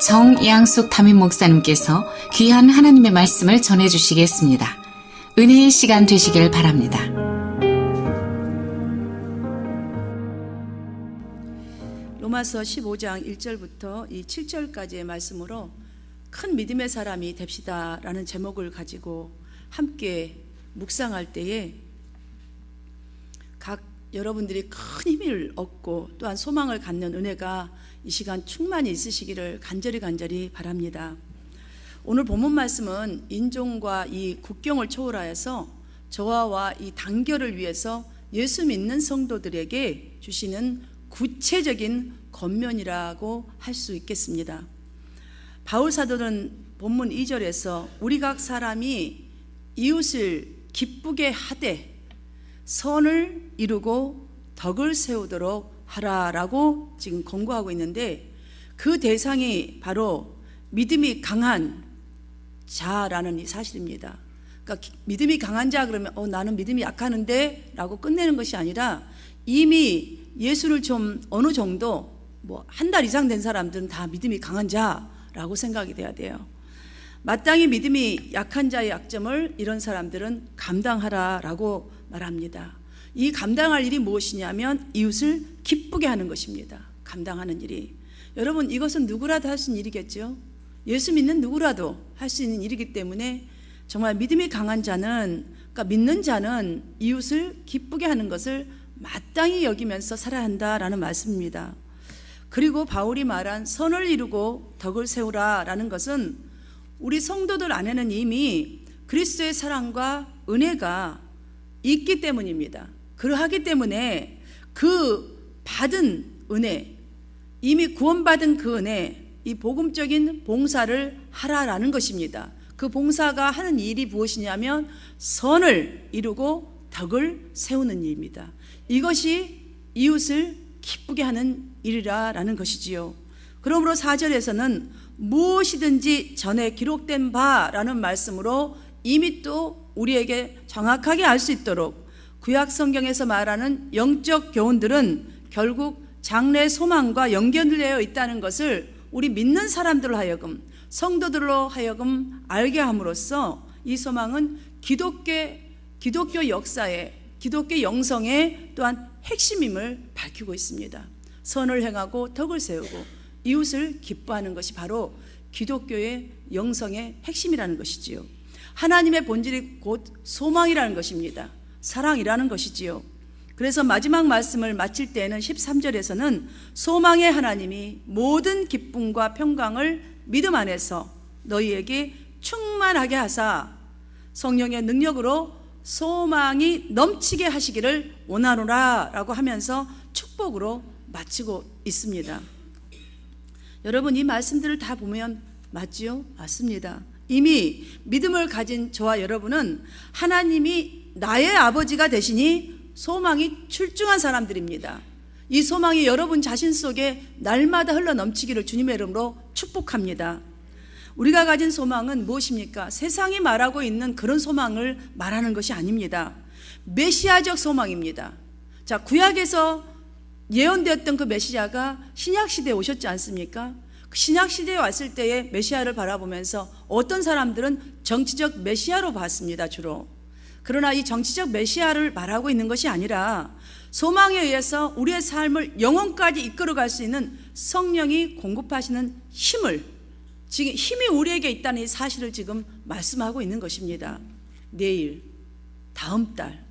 정양숙 담임 목사님께서 귀한 하나님의 말씀을 전해주시겠습니다. 은혜의 시간 되시길 바랍니다. 로마서 15장 1절부터 이 7절까지의 말씀으로 큰 믿음의 사람이 됩시다 라는 제목을 가지고 함께 묵상할 때에 각 여러분들이 큰 힘을 얻고 또한 소망을 갖는 은혜가 이 시간 충만히 있으시기를 간절히 바랍니다. 오늘 본문 말씀은 인종과 이 국경을 초월하여서 저와 이 단결을 위해서 예수 믿는 성도들에게 주시는 구체적인 권면이라고 할 수 있겠습니다. 바울 사도는 본문 2절에서 우리 각 사람이 이웃을 기쁘게 하되 선을 이루고 덕을 세우도록 하라라고 지금 권고하고 있는데, 그 대상이 바로 믿음이 강한 자라는 이 사실입니다. 그러니까 믿음이 강한 자 그러면 나는 믿음이 약하는데 라고 끝내는 것이 아니라, 이미 예수를 좀 어느 정도 한 달 이상 된 사람들은 다 믿음이 강한 자라고 생각이 돼야 돼요. 마땅히 믿음이 약한 자의 약점을 이런 사람들은 감당하라라고 말합니다. 이 감당할 일이 무엇이냐면 이웃을 기쁘게 하는 것입니다. 감당하는 일이. 여러분, 이것은 누구라도 할 수 있는 일이겠죠. 예수 믿는 누구라도 할 수 있는 일이기 때문에 정말 믿음이 강한 자는, 그러니까 믿는 자는 이웃을 기쁘게 하는 것을 마땅히 여기면서 살아야 한다라는 말씀입니다. 그리고 바울이 말한 선을 이루고 덕을 세우라라는 것은 우리 성도들 안에는 이미 그리스도의 사랑과 은혜가 있기 때문입니다. 그러하기 때문에 그 받은 은혜, 이미 구원받은 그 은혜, 이 복음적인 봉사를 하라라는 것입니다. 그 봉사가 하는 일이 무엇이냐면 선을 이루고 덕을 세우는 일입니다. 이것이 이웃을 기쁘게 하는 일이라는 것이지요. 그러므로 4절에서는 무엇이든지 전에 기록된 바라는 말씀으로 이미 또 우리에게 정확하게 알 수 있도록 구약 성경에서 말하는 영적 교훈들은 결국 장래 소망과 연결되어 있다는 것을 우리 믿는 사람들로 하여금, 성도들로 하여금 알게 함으로써 이 소망은 기독교 역사의, 기독교 영성의 또한 핵심임을 밝히고 있습니다. 선을 행하고 덕을 세우고 이웃을 기뻐하는 것이 바로 기독교의 영성의 핵심이라는 것이지요. 하나님의 본질이 곧 소망이라는 것입니다. 사랑이라는 것이지요. 그래서 마지막 말씀을 마칠 때에는 13절에서는 소망의 하나님이 모든 기쁨과 평강을 믿음 안에서 너희에게 충만하게 하사 성령의 능력으로 소망이 넘치게 하시기를 원하노라 라고 하면서 축복으로 마치고 있습니다. 여러분, 이 말씀들을 다 보면 맞지요? 맞습니다. 이미 믿음을 가진 저와 여러분은 하나님이 나의 아버지가 되시니 소망이 출중한 사람들입니다. 이 소망이 여러분 자신 속에 날마다 흘러넘치기를 주님의 이름으로 축복합니다. 우리가 가진 소망은 무엇입니까? 세상이 말하고 있는 그런 소망을 말하는 것이 아닙니다. 메시아적 소망입니다. 자, 구약에서 예언되었던 그 메시아가 신약시대에 오셨지 않습니까? 그 신약시대에 왔을 때의 메시아를 바라보면서 어떤 사람들은 정치적 메시아로 봤습니다, 주로. 그러나 이 정치적 메시아를 말하고 있는 것이 아니라 소망에 의해서 우리의 삶을 영혼까지 이끌어갈 수 있는 성령이 공급하시는 힘을, 지금 힘이 우리에게 있다는 이 사실을 지금 말씀하고 있는 것입니다. 내일, 다음 달,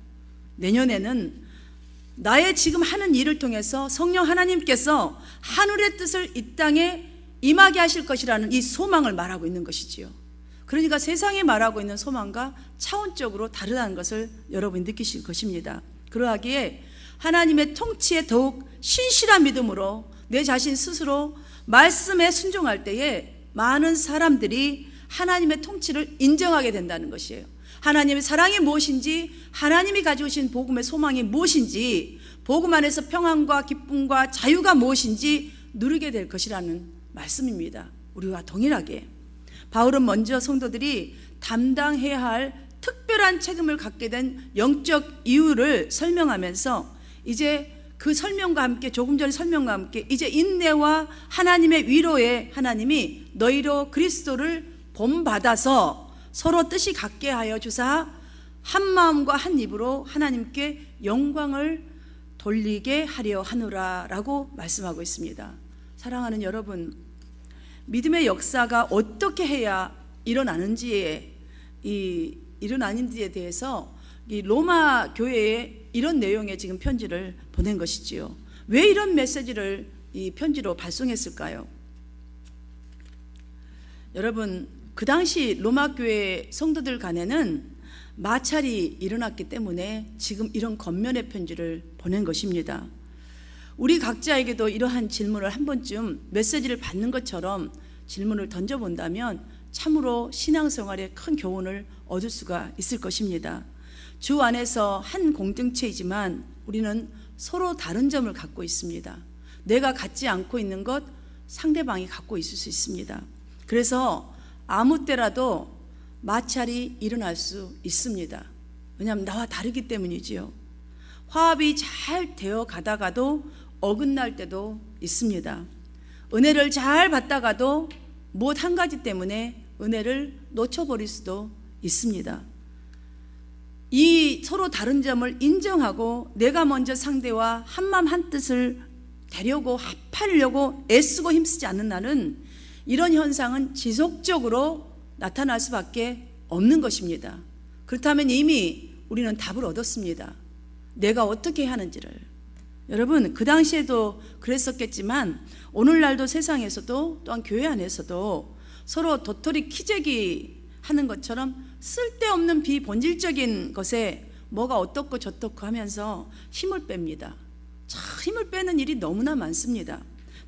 내년에는 나의 지금 하는 일을 통해서 성령 하나님께서 하늘의 뜻을 이 땅에 임하게 하실 것이라는 이 소망을 말하고 있는 것이지요. 그러니까 세상이 말하고 있는 소망과 차원적으로 다르다는 것을 여러분이 느끼실 것입니다. 그러하기에 하나님의 통치에 더욱 신실한 믿음으로 내 자신 스스로 말씀에 순종할 때에 많은 사람들이 하나님의 통치를 인정하게 된다는 것이에요. 하나님의 사랑이 무엇인지, 하나님이 가지고 오신 복음의 소망이 무엇인지, 복음 안에서 평안과 기쁨과 자유가 무엇인지 누리게 될 것이라는 말씀입니다. 우리와 동일하게 바울은 먼저 성도들이 담당해야 할 특별한 책임을 갖게 된 영적 이유를 설명하면서 이제 그 설명과 함께, 조금 전에 설명과 함께 이제 인내와 하나님의 위로에 하나님이 너희로 그리스도를 본받아서 서로 뜻이 같게 하여 주사 한 마음과 한 입으로 하나님께 영광을 돌리게 하려 하노라 라고 말씀하고 있습니다. 사랑하는 여러분, 믿음의 역사가 어떻게 해야 일어나는지에 대해서 이 로마 교회에 이런 내용의 지금 편지를 보낸 것이지요. 왜 이런 메시지를 이 편지로 발송했을까요? 여러분, 그 당시 로마 교회 성도들 간에는 마찰이 일어났기 때문에 지금 이런 겉면의 편지를 보낸 것입니다. 우리 각자에게도 이러한 질문을 한 번쯤 메시지를 받는 것처럼 질문을 던져본다면 참으로 신앙생활에 큰 교훈을 얻을 수가 있을 것입니다. 주 안에서 한 공동체이지만 우리는 서로 다른 점을 갖고 있습니다. 내가 갖지 않고 있는 것 상대방이 갖고 있을 수 있습니다. 그래서 아무 때라도 마찰이 일어날 수 있습니다. 왜냐하면 나와 다르기 때문이지요. 화합이 잘 되어 가다가도 어긋날 때도 있습니다. 은혜를 잘 받다가도 무엇 한 가지 때문에 은혜를 놓쳐버릴 수도 있습니다. 이 서로 다른 점을 인정하고 내가 먼저 상대와 한마음 한뜻을 되려고 합하려고 애쓰고 힘쓰지 않는 날은 이런 현상은 지속적으로 나타날 수밖에 없는 것입니다. 그렇다면 이미 우리는 답을 얻었습니다. 내가 어떻게 해야 하는지를. 여러분, 그 당시에도 그랬었겠지만 오늘날도 세상에서도 또한 교회 안에서도 서로 도토리 키재기 하는 것처럼 쓸데없는 비본질적인 것에 뭐가 어떻고 저떻고 하면서 힘을 뺍니다. 참 힘을 빼는 일이 너무나 많습니다.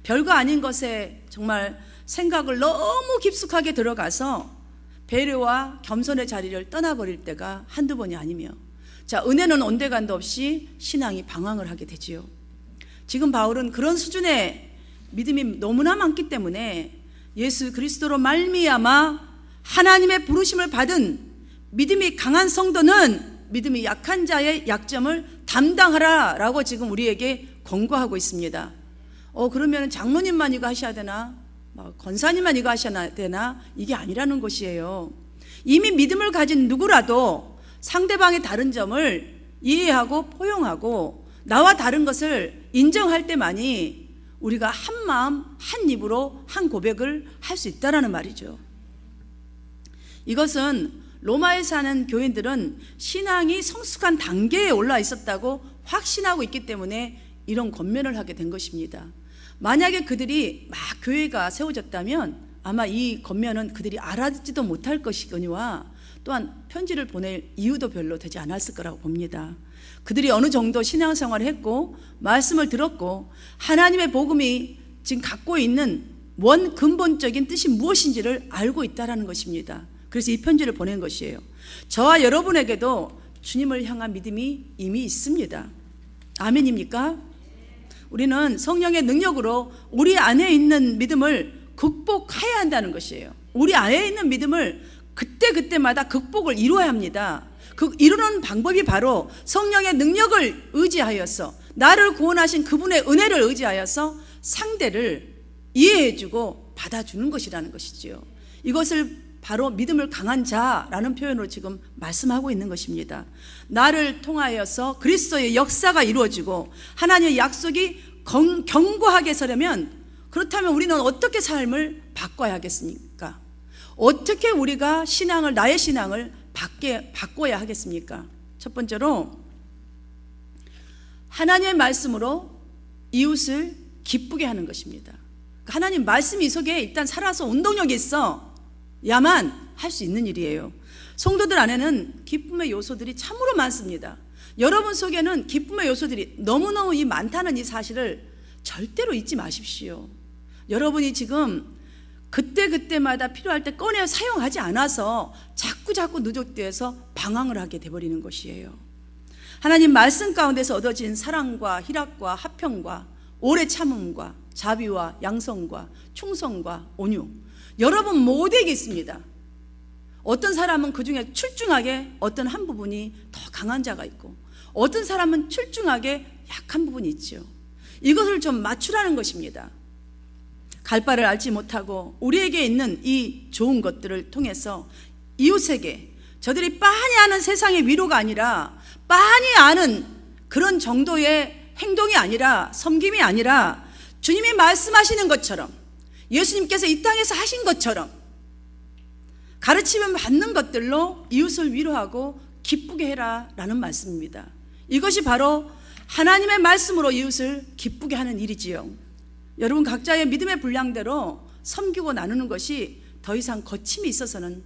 별거 아닌 것에 정말 생각을 너무 깊숙하게 들어가서 배려와 겸손의 자리를 떠나버릴 때가 한두 번이 아니며, 자, 은혜는 온데간도 없이 신앙이 방황을 하게 되지요. 지금 바울은 그런 수준의 믿음이 너무나 많기 때문에 예수 그리스도로 말미암아 하나님의 부르심을 받은 믿음이 강한 성도는 믿음이 약한 자의 약점을 담당하라 라고 지금 우리에게 권고하고 있습니다. 그러면 장로님만 이거 하셔야 되나? 권사님만 이거 하셔야 되나? 이게 아니라는 것이에요. 이미 믿음을 가진 누구라도 상대방의 다른 점을 이해하고 포용하고 나와 다른 것을 인정할 때만이 우리가 한 마음 한 입으로 한 고백을 할 수 있다라는 말이죠. 이것은 로마에 사는 교인들은 신앙이 성숙한 단계에 올라 있었다고 확신하고 있기 때문에 이런 권면을 하게 된 것입니다. 만약에 그들이 막 교회가 세워졌다면 아마 이 권면은 그들이 알아듣지도 못할 것이거니와 또한 편지를 보낼 이유도 별로 되지 않았을 거라고 봅니다. 그들이 어느 정도 신앙생활을 했고 말씀을 들었고 하나님의 복음이 지금 갖고 있는 원 근본적인 뜻이 무엇인지를 알고 있다는 것입니다. 그래서 이 편지를 보낸 것이에요. 저와 여러분에게도 주님을 향한 믿음이 이미 있습니다. 아멘입니까? 우리는 성령의 능력으로 우리 안에 있는 믿음을 극복해야 한다는 것이에요. 우리 안에 있는 믿음을 그때그때마다 극복을 이루어야 합니다. 그 이루는 방법이 바로 성령의 능력을 의지하여서 나를 구원하신 그분의 은혜를 의지하여서 상대를 이해해주고 받아주는 것이라는 것이지요. 이것을 바로 믿음을 강한 자라는 표현으로 지금 말씀하고 있는 것입니다. 나를 통하여서 그리스도의 역사가 이루어지고 하나님의 약속이 견고하게 서려면, 그렇다면 우리는 어떻게 삶을 바꿔야 하겠습니까? 어떻게 우리가 나의 신앙을 바꿔야 하겠습니까? 첫 번째로 하나님의 말씀으로 이웃을 기쁘게 하는 것입니다. 하나님 말씀이 이 속에 일단 살아서 운동력이 있어야만 할 수 있는 일이에요. 성도들 안에는 기쁨의 요소들이 참으로 많습니다. 여러분 속에는 기쁨의 요소들이 너무너무 많다는 이 사실을 절대로 잊지 마십시오. 여러분이 지금 그때그때마다 필요할 때 꺼내어 사용하지 않아서 자꾸 누적되어서 방황을 하게 돼버리는 것이에요. 하나님 말씀 가운데서 얻어진 사랑과 희락과 화평과 오래 참음과 자비와 양성과 충성과 온유, 여러분 모두에게 있습니다. 어떤 사람은 그 중에 출중하게 어떤 한 부분이 더 강한 자가 있고, 어떤 사람은 출중하게 약한 부분이 있죠. 이것을 좀 맞추라는 것입니다. 갈 바를 알지 못하고 우리에게 있는 이 좋은 것들을 통해서 이웃에게 저들이 빤히 아는 세상의 위로가 아니라 빤히 아는 그런 정도의 행동이 아니라 섬김이 아니라 주님이 말씀하시는 것처럼 예수님께서 이 땅에서 하신 것처럼 가르침을 받는 것들로 이웃을 위로하고 기쁘게 해라 라는 말씀입니다. 이것이 바로 하나님의 말씀으로 이웃을 기쁘게 하는 일이지요. 여러분 각자의 믿음의 분량대로 섬기고 나누는 것이 더 이상 거침이 있어서는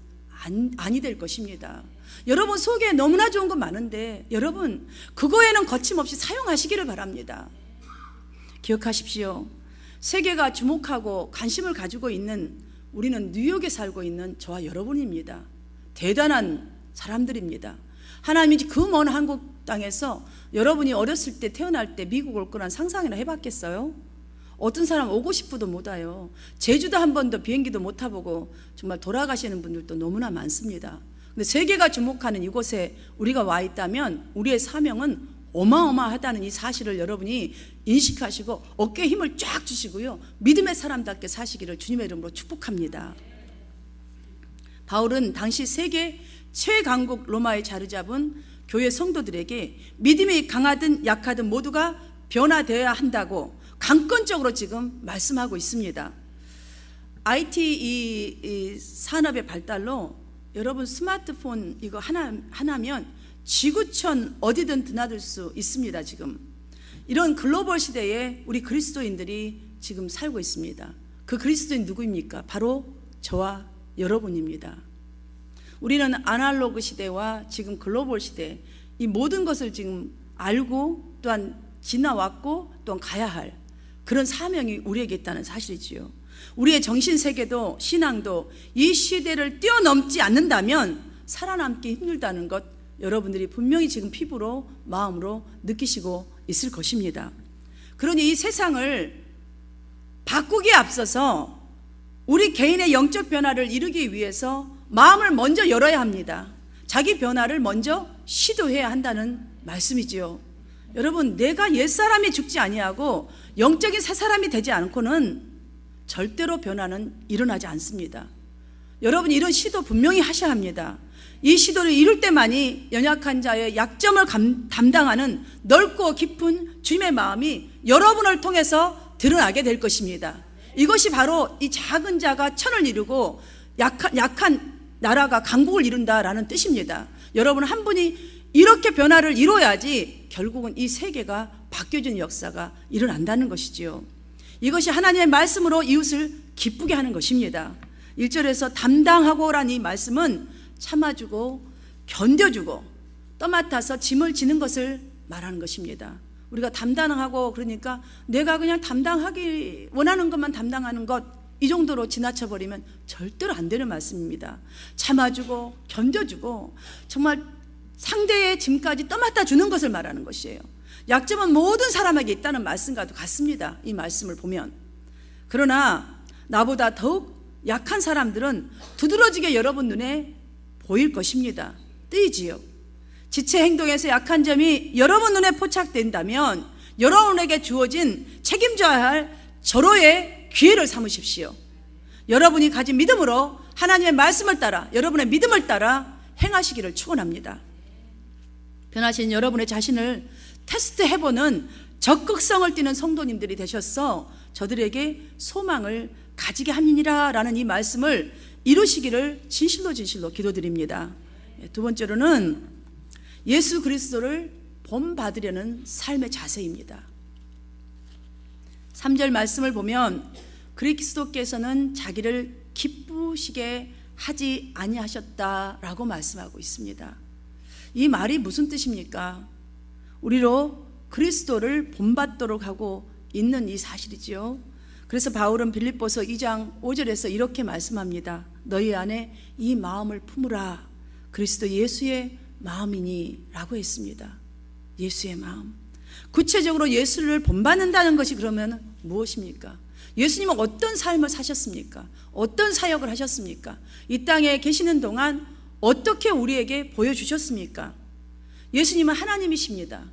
아니 될 것입니다. 여러분 속에 너무나 좋은 것 많은데 여러분 그거에는 거침없이 사용하시기를 바랍니다. 기억하십시오. 세계가 주목하고 관심을 가지고 있는 우리는 뉴욕에 살고 있는 저와 여러분입니다. 대단한 사람들입니다. 하나님이 그 먼 한국 땅에서 여러분이 어렸을 때 태어날 때 미국 올 거란 상상이나 해봤겠어요? 어떤 사람 오고 싶어도 못 와요. 제주도 한 번도 비행기도 못 타보고 정말 돌아가시는 분들도 너무나 많습니다. 근데 세계가 주목하는 이곳에 우리가 와 있다면 우리의 사명은 어마어마하다는 이 사실을 여러분이 인식하시고 어깨에 힘을 쫙 주시고요. 믿음의 사람답게 사시기를 주님의 이름으로 축복합니다. 바울은 당시 세계 최강국 로마에 자리 잡은 교회 성도들에게 믿음이 강하든 약하든 모두가 변화되어야 한다고 강권적으로 지금 말씀하고 있습니다. IT 이 산업의 발달로 여러분 스마트폰 이거 하나면 지구촌 어디든 드나들 수 있습니다. 지금 이런 글로벌 시대에 우리 그리스도인들이 지금 살고 있습니다. 그 그리스도인 누구입니까? 바로 저와 여러분입니다. 우리는 아날로그 시대와 지금 글로벌 시대 이 모든 것을 지금 알고 또한 지나왔고 또한 가야 할 그런 사명이 우리에게 있다는 사실이지요. 우리의 정신세계도 신앙도 이 시대를 뛰어넘지 않는다면 살아남기 힘들다는 것 여러분들이 분명히 지금 피부로 마음으로 느끼시고 있을 것입니다. 그러니 이 세상을 바꾸기에 앞서서 우리 개인의 영적 변화를 이루기 위해서 마음을 먼저 열어야 합니다. 자기 변화를 먼저 시도해야 한다는 말씀이지요. 여러분 내가 옛사람이 죽지 아니하고 영적인 새사람이 되지 않고는 절대로 변화는 일어나지 않습니다. 여러분 이런 시도 분명히 하셔야 합니다. 이 시도를 이룰 때만이 연약한 자의 약점을 담당하는 넓고 깊은 주님의 마음이 여러분을 통해서 드러나게 될 것입니다. 이것이 바로 이 작은 자가 천을 이루고 약한 나라가 강국을 이룬다라는 뜻입니다. 여러분 한 분이 이렇게 변화를 이뤄야지 결국은 이 세계가 바뀌어지는 역사가 일어난다는 것이지요. 이것이 하나님의 말씀으로 이웃을 기쁘게 하는 것입니다. 1절에서 담당하고라는 이 말씀은 참아주고 견뎌주고 떠맡아서 짐을 지는 것을 말하는 것입니다. 우리가 담당하고 그러니까 내가 그냥 담당하기 원하는 것만 담당하는 것 이 정도로 지나쳐버리면 절대로 안 되는 말씀입니다. 참아주고 견뎌주고 정말 상대의 짐까지 떠맡아 주는 것을 말하는 것이에요. 약점은 모든 사람에게 있다는 말씀과도 같습니다. 이 말씀을 보면. 그러나 나보다 더욱 약한 사람들은 두드러지게 여러분 눈에 보일 것입니다. 뜨이지요. 지체 행동에서 약한 점이 여러분 눈에 포착된다면 여러분에게 주어진 책임져야 할 절호의 기회를 삼으십시오. 여러분이 가진 믿음으로 하나님의 말씀을 따라 여러분의 믿음을 따라 행하시기를 축원합니다. 변하신 여러분의 자신을 테스트해보는 적극성을 띠는 성도님들이 되셔서 저들에게 소망을 가지게 함이니라 라는 이 말씀을 이루시기를 진실로 기도드립니다. 두 번째로는 예수 그리스도를 본받으려는 삶의 자세입니다. 3절 말씀을 보면 그리스도께서는 자기를 기쁘시게 하지 아니하셨다라고 말씀하고 있습니다. 이 말이 무슨 뜻입니까? 우리로 그리스도를 본받도록 하고 있는 이 사실이지요. 그래서 바울은 빌립보서 2장 5절에서 이렇게 말씀합니다. 너희 안에 이 마음을 품으라. 그리스도 예수의 마음이니 라고 했습니다. 예수의 마음. 구체적으로 예수를 본받는다는 것이 그러면 무엇입니까? 예수님은 어떤 삶을 사셨습니까? 어떤 사역을 하셨습니까? 이 땅에 계시는 동안 어떻게 우리에게 보여주셨습니까? 예수님은 하나님이십니다.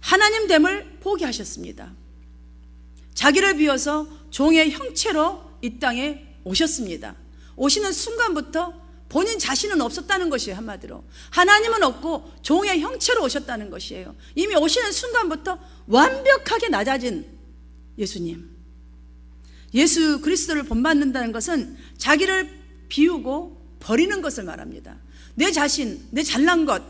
하나님 됨을 포기하셨습니다. 자기를 비워서 종의 형체로 이 땅에 오셨습니다. 오시는 순간부터 본인 자신은 없었다는 것이에요. 한마디로 하나님은 없고 종의 형체로 오셨다는 것이에요. 이미 오시는 순간부터 완벽하게 낮아진 예수님, 예수 그리스도를 본받는다는 것은 자기를 비우고 버리는 것을 말합니다. 내 자신, 내 잘난 것,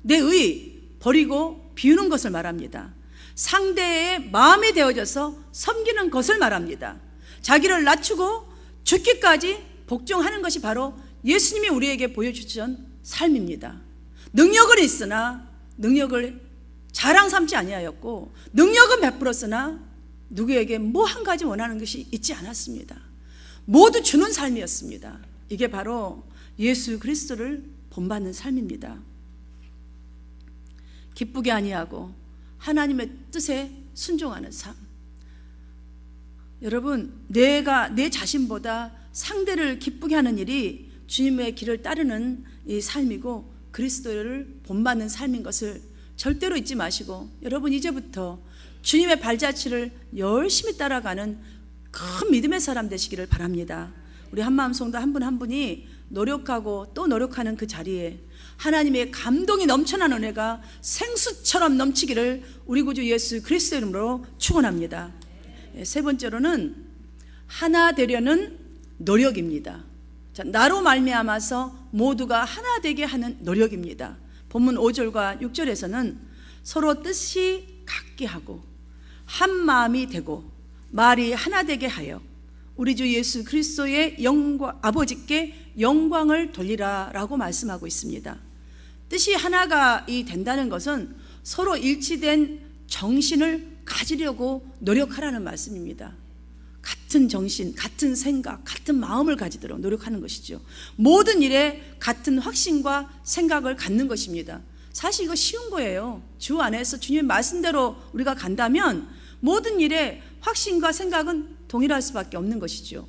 내 의 버리고 비우는 것을 말합니다. 상대의 마음이 되어져서 섬기는 것을 말합니다. 자기를 낮추고 죽기까지 복종하는 것이 바로 예수님이 우리에게 보여주신 삶입니다. 능력은 있으나 능력을 자랑 삼지 아니하였고, 능력은 베풀었으나 누구에게 뭐 한 가지 원하는 것이 있지 않았습니다. 모두 주는 삶이었습니다. 이게 바로 예수 그리스도를 본받는 삶입니다. 기쁘게 아니하고 하나님의 뜻에 순종하는 삶. 여러분, 내가 내 자신보다 상대를 기쁘게 하는 일이 주님의 길을 따르는 이 삶이고 그리스도를 본받는 삶인 것을 절대로 잊지 마시고, 여러분 이제부터 주님의 발자취를 열심히 따라가는 큰 믿음의 사람 되시기를 바랍니다. 우리 한마음 성도 한 분 한 분이 노력하고 또 노력하는 그 자리에 하나님의 감동이 넘쳐난 은혜가 생수처럼 넘치기를 우리 구주 예수 그리스도 이름으로 축원합니다. 세 번째로는 하나 되려는 노력입니다. 자, 나로 말미암아서 모두가 하나 되게 하는 노력입니다. 본문 5절과 6절에서는 서로 뜻이 같게 하고 한 마음이 되고 말이 하나 되게 하여 우리 주 예수 그리스도의 아버지께 영광을 돌리라 라고 말씀하고 있습니다. 뜻이 하나가 된다는 것은 서로 일치된 정신을 가지려고 노력하라는 말씀입니다. 같은 정신, 같은 생각, 같은 마음을 가지도록 노력하는 것이죠. 모든 일에 같은 확신과 생각을 갖는 것입니다. 사실 이거 쉬운 거예요. 주 안에서 주님의 말씀대로 우리가 간다면 모든 일에 확신과 생각은 동일할 수밖에 없는 것이죠.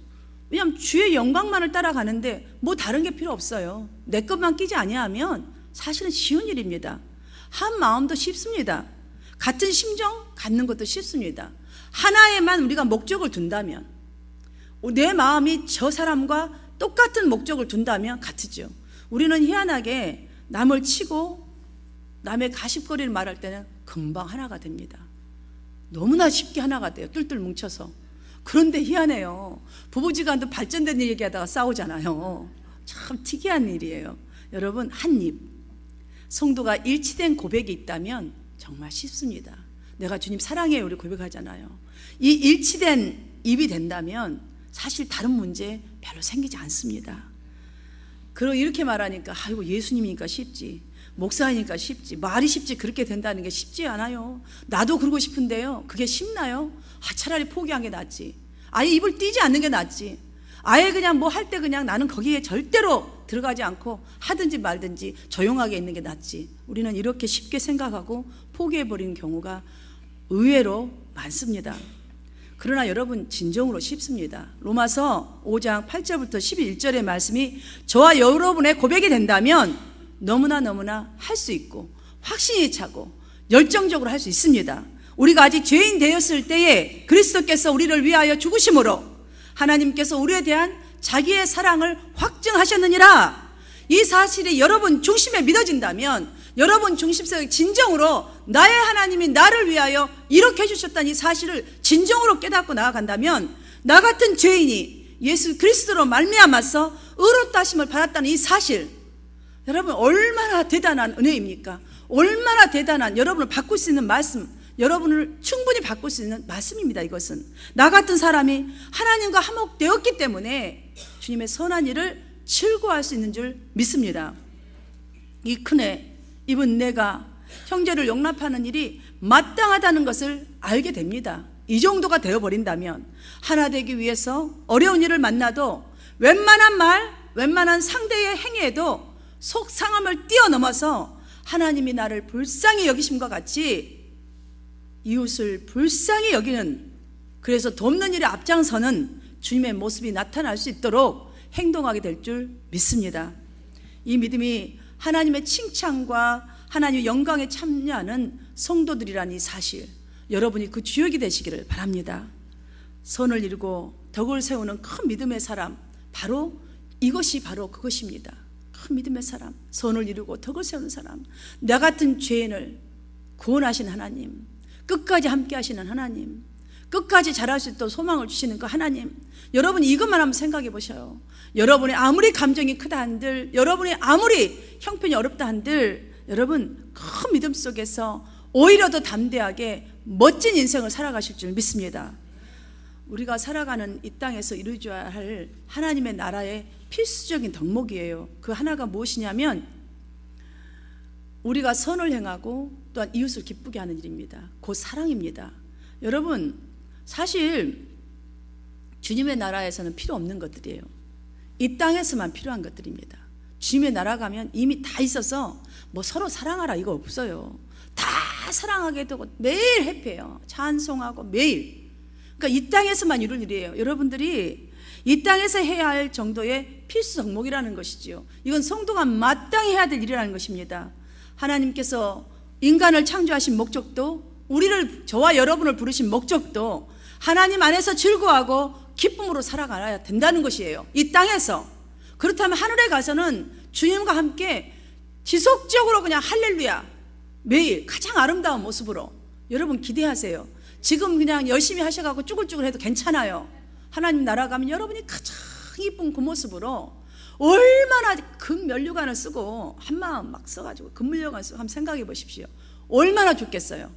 왜냐하면 주의 영광만을 따라가는데 뭐 다른 게 필요 없어요. 내 것만 끼지 아니하면 사실은 쉬운 일입니다. 한 마음도 쉽습니다. 같은 심정 갖는 것도 쉽습니다. 하나에만 우리가 목적을 둔다면, 내 마음이 저 사람과 똑같은 목적을 둔다면 같으죠. 우리는 희한하게 남을 치고 남의 가십거리를 말할 때는 금방 하나가 됩니다. 너무나 쉽게 하나가 돼요. 뚫뚫 뭉쳐서. 그런데 희한해요. 부부지간도 발전된 일 얘기하다가 싸우잖아요. 참 특이한 일이에요. 여러분, 한 입, 성도가 일치된 고백이 있다면 정말 쉽습니다. 내가 주님 사랑해요 우리 고백하잖아요. 이 일치된 입이 된다면 사실 다른 문제 별로 생기지 않습니다. 그리고 이렇게 말하니까 아이고 예수님이니까 쉽지, 목사니까 쉽지, 말이 쉽지, 그렇게 된다는 게 쉽지 않아요. 나도 그러고 싶은데요, 그게 쉽나요? 차라리 포기한 게 낫지. 아예 입을 띄지 않는 게 낫지. 아예 그냥 뭐 할 때 그냥 나는 거기에 절대로 들어가지 않고 하든지 말든지 조용하게 있는 게 낫지. 우리는 이렇게 쉽게 생각하고 포기해버리는 경우가 의외로 많습니다. 그러나 여러분, 진정으로 쉽습니다. 로마서 5장 8절부터 11절의 말씀이 저와 여러분의 고백이 된다면 너무나 할 수 있고 확신이 차고 열정적으로 할 수 있습니다. 우리가 아직 죄인 되었을 때에 그리스도께서 우리를 위하여 죽으심으로 하나님께서 우리에 대한 자기의 사랑을 확증하셨느니라. 이 사실이 여러분 중심에 믿어진다면, 여러분 중심에서 진정으로 나의 하나님이 나를 위하여 이렇게 해주셨다는 이 사실을 진정으로 깨닫고 나아간다면, 나 같은 죄인이 예수 그리스도로 말미암아서 의롭다 하심을 받았다는 이 사실, 여러분 얼마나 대단한 은혜입니까? 얼마나 대단한, 여러분을 바꿀 수 있는 말씀, 여러분을 충분히 바꿀 수 있는 말씀입니다. 이것은 나 같은 사람이 하나님과 화목되었기 때문에 주님의 선한 일을 즐거워할 수 있는 줄 믿습니다. 이 큰애 입은 내가 형제를 용납하는 일이 마땅하다는 것을 알게 됩니다. 이 정도가 되어버린다면 하나 되기 위해서 어려운 일을 만나도 웬만한 말, 웬만한 상대의 행위에도 속상함을 뛰어넘어서 하나님이 나를 불쌍히 여기심과 같이 이웃을 불쌍히 여기는, 그래서 돕는 일에 앞장서는 주님의 모습이 나타날 수 있도록 행동하게 될 줄 믿습니다. 이 믿음이 하나님의 칭찬과 하나님의 영광에 참여하는 성도들이라는 이 사실, 여러분이 그 주역이 되시기를 바랍니다. 선을 이루고 덕을 세우는 큰 믿음의 사람, 바로 이것이 바로 그것입니다. 큰 믿음의 사람, 선을 이루고 덕을 세우는 사람, 나 같은 죄인을 구원하신 하나님, 끝까지 함께 하시는 하나님, 끝까지 잘할 수 있도록 소망을 주시는 그 하나님, 여러분 이것만 한번 생각해 보셔요. 여러분이 아무리 감정이 크다 한들, 여러분이 아무리 형편이 어렵다 한들, 여러분 큰 믿음 속에서 오히려 더 담대하게 멋진 인생을 살아가실 줄 믿습니다. 우리가 살아가는 이 땅에서 이루어져야 할 하나님의 나라의 필수적인 덕목이에요. 그 하나가 무엇이냐면 우리가 선을 행하고 또한 이웃을 기쁘게 하는 일입니다. 곧 사랑입니다. 여러분 사실 주님의 나라에서는 필요 없는 것들이에요. 이 땅에서만 필요한 것들입니다. 주님의 나라 가면 이미 다 있어서 뭐 서로 사랑하라 이거 없어요. 다 사랑하게 되고 매일 해피해요. 찬송하고 매일. 그러니까 이 땅에서만 이룰 일이에요. 여러분들이 이 땅에서 해야 할 정도의 필수 덕목이라는 것이지요. 이건 성도가 마땅히 해야 될 일이라는 것입니다. 하나님께서 인간을 창조하신 목적도, 우리를, 저와 여러분을 부르신 목적도 하나님 안에서 즐거워하고 기쁨으로 살아가야 된다는 것이에요. 이 땅에서. 그렇다면 하늘에 가서는 주님과 함께 지속적으로 그냥 할렐루야, 매일 가장 아름다운 모습으로 여러분 기대하세요. 지금 그냥 열심히 하셔가지고 쭈글쭈글 해도 괜찮아요. 하나님 나라 가면 여러분이 가장 이쁜 그 모습으로 얼마나 금면류관을 쓰고 한마음 막 써가지고 금면류관 쓰고 한번 생각해 보십시오. 얼마나 좋겠어요.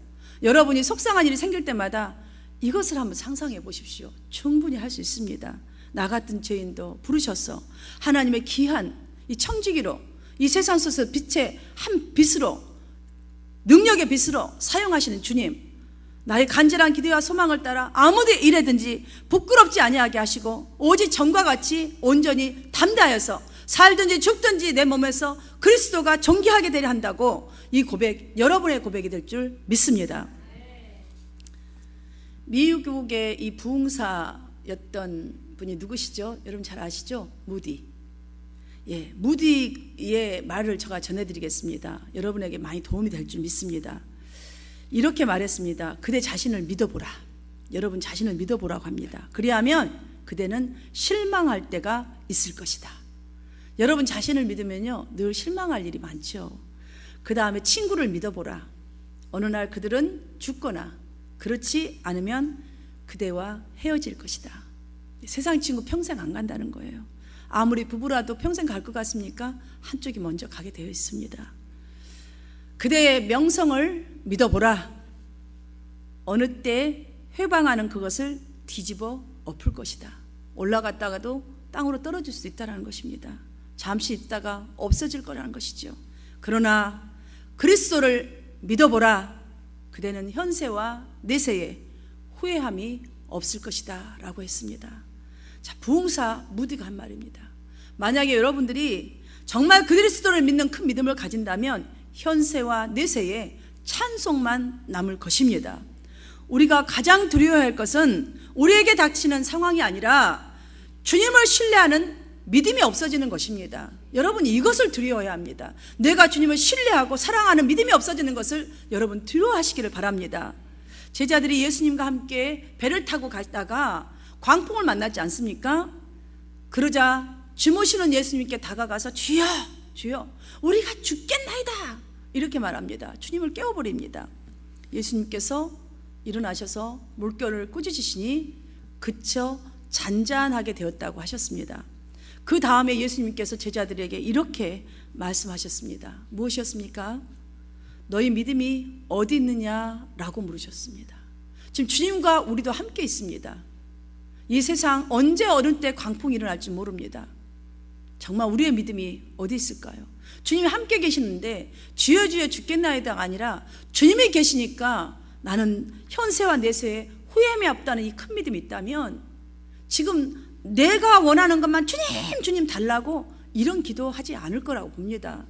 여러분이 속상한 일이 생길 때마다 이것을 한번 상상해 보십시오. 충분히 할 수 있습니다. 나 같은 죄인도 부르셔서 하나님의 귀한 이 청지기로, 이 세상 속에서 빛의 한 빛으로, 능력의 빛으로 사용하시는 주님, 나의 간절한 기대와 소망을 따라 아무데 일에든지 부끄럽지 아니하게 하시고 오직 전과 같이 온전히 담대하여서 살든지 죽든지 내 몸에서 그리스도가 존귀하게 되려 한다고, 이 고백 여러분의 고백이 될 줄 믿습니다. 미국의 이 부흥사였던 분이 누구시죠? 여러분 잘 아시죠? 무디. 예, 무디의 말을 제가 전해드리겠습니다. 여러분에게 많이 도움이 될 줄 믿습니다. 이렇게 말했습니다. 그대 자신을 믿어보라. 여러분 자신을 믿어보라고 합니다. 그리하면 그대는 실망할 때가 있을 것이다. 여러분 자신을 믿으면요 늘 실망할 일이 많죠. 그 다음에 친구를 믿어보라. 어느 날 그들은 죽거나 그렇지 않으면 그대와 헤어질 것이다. 세상 친구 평생 안 간다는 거예요. 아무리 부부라도 평생 갈 것 같습니까? 한쪽이 먼저 가게 되어 있습니다. 그대의 명성을 믿어보라. 어느 때 회방하는 그것을 뒤집어 엎을 것이다. 올라갔다가도 땅으로 떨어질 수 있다는 것입니다. 잠시 있다가 없어질 거라는 것이죠. 그러나 그리스도를 믿어보라. 그대는 현세와 내세에 후회함이 없을 것이다 라고 했습니다. 자, 부흥사 무디가 한 말입니다. 만약에 여러분들이 정말 그리스도를 믿는 큰 믿음을 가진다면 현세와 내세에 찬송만 남을 것입니다. 우리가 가장 두려워해야 할 것은 우리에게 닥치는 상황이 아니라 주님을 신뢰하는 믿음이 없어지는 것입니다. 여러분 이것을 두려워해야 합니다. 내가 주님을 신뢰하고 사랑하는 믿음이 없어지는 것을 여러분 두려워하시기를 바랍니다. 제자들이 예수님과 함께 배를 타고 가다가 광풍을 만났지 않습니까? 그러자 주무시는 예수님께 다가가서 주여 주여 우리가 죽겠나이다 이렇게 말합니다. 주님을 깨워버립니다. 예수님께서 일어나셔서 물결을 꾸짖으시니 그쳐 잔잔하게 되었다고 하셨습니다. 그 다음에 예수님께서 제자들에게 이렇게 말씀하셨습니다. 무엇이었습니까? 너희 믿음이 어디 있느냐라고 물으셨습니다. 지금 주님과 우리도 함께 있습니다. 이 세상 언제 어느 때 광풍이 일어날지 모릅니다. 정말 우리의 믿음이 어디 있을까요? 주님이 함께 계시는데 주여 주여 죽겠나이다가 아니라 주님이 계시니까 나는 현세와 내세에 후회함이 없다는 이 큰 믿음이 있다면 지금 내가 원하는 것만 주님 주님 달라고 이런 기도하지 않을 거라고 봅니다.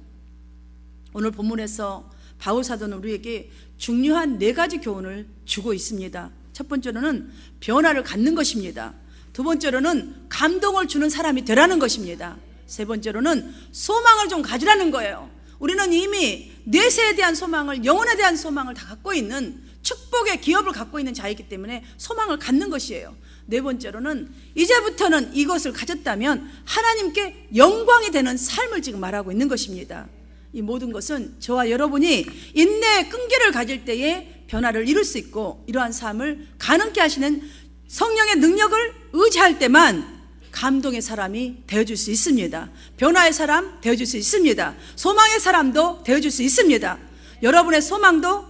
오늘 본문에서 바울 사도는 우리에게 중요한 4가지 교훈을 주고 있습니다. 첫 번째로는 변화를 갖는 것입니다. 두 번째로는 감동을 주는 사람이 되라는 것입니다. 세 번째로는 소망을 좀 가지라는 거예요. 우리는 이미 내세에 대한 소망을, 영혼에 대한 소망을 다 갖고 있는 축복의 기업을 갖고 있는 자이기 때문에 소망을 갖는 것이에요. 네 번째로는 이제부터는 이것을 가졌다면 하나님께 영광이 되는 삶을 지금 말하고 있는 것입니다. 이 모든 것은 저와 여러분이 인내의 끈기를 가질 때에 변화를 이룰 수 있고, 이러한 삶을 가능케 하시는 성령의 능력을 의지할 때만 감동의 사람이 되어줄 수 있습니다. 변화의 사람 되어줄 수 있습니다. 소망의 사람도 되어줄 수 있습니다. 여러분의 소망도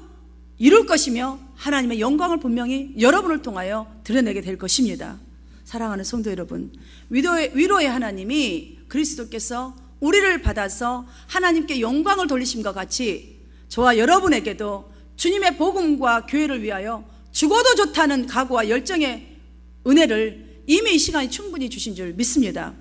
이룰 것이며 하나님의 영광을 분명히 여러분을 통하여 드러내게 될 것입니다. 사랑하는 성도 여러분, 위로의 하나님이 그리스도께서 우리를 받아서 하나님께 영광을 돌리심과 같이 저와 여러분에게도 주님의 복음과 교회를 위하여 죽어도 좋다는 각오와 열정의 은혜를 이미 이 시간에 충분히 주신 줄 믿습니다.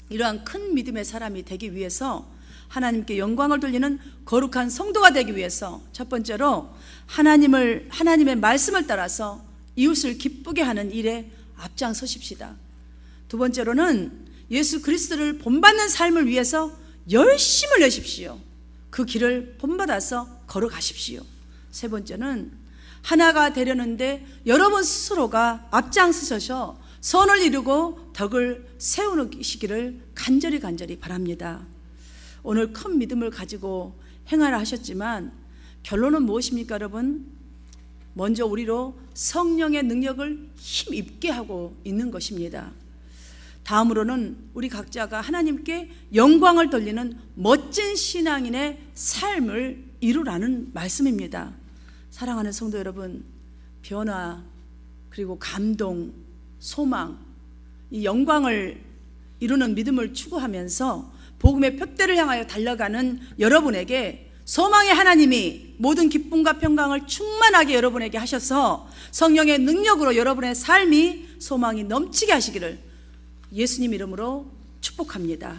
이러한 큰 믿음의 사람이 되기 위해서, 하나님께 영광을 돌리는 거룩한 성도가 되기 위해서, 첫 번째로 하나님의 말씀을 따라서 이웃을 기쁘게 하는 일에 앞장서십시다. 두 번째로는 예수 그리스도를 본받는 삶을 위해서 열심을 내십시오. 그 길을 본받아서 걸어가십시오. 세 번째는 하나가 되려는데 여러분 스스로가 앞장서셔서 선을 이루고 덕을 세우시기를 간절히 바랍니다. 오늘 큰 믿음을 가지고 행하라 하셨지만 결론은 무엇입니까, 여러분? 먼저 우리로 성령의 능력을 힘입게 하고 있는 것입니다. 다음으로는 우리 각자가 하나님께 영광을 돌리는 멋진 신앙인의 삶을 이루라는 말씀입니다. 사랑하는 성도 여러분, 변화, 그리고 감동, 소망, 이 영광을 이루는 믿음을 추구하면서 복음의 표대를 향하여 달려가는 여러분에게 소망의 하나님이 모든 기쁨과 평강을 충만하게 여러분에게 하셔서 성령의 능력으로 여러분의 삶이 소망이 넘치게 하시기를 예수님 이름으로 축복합니다.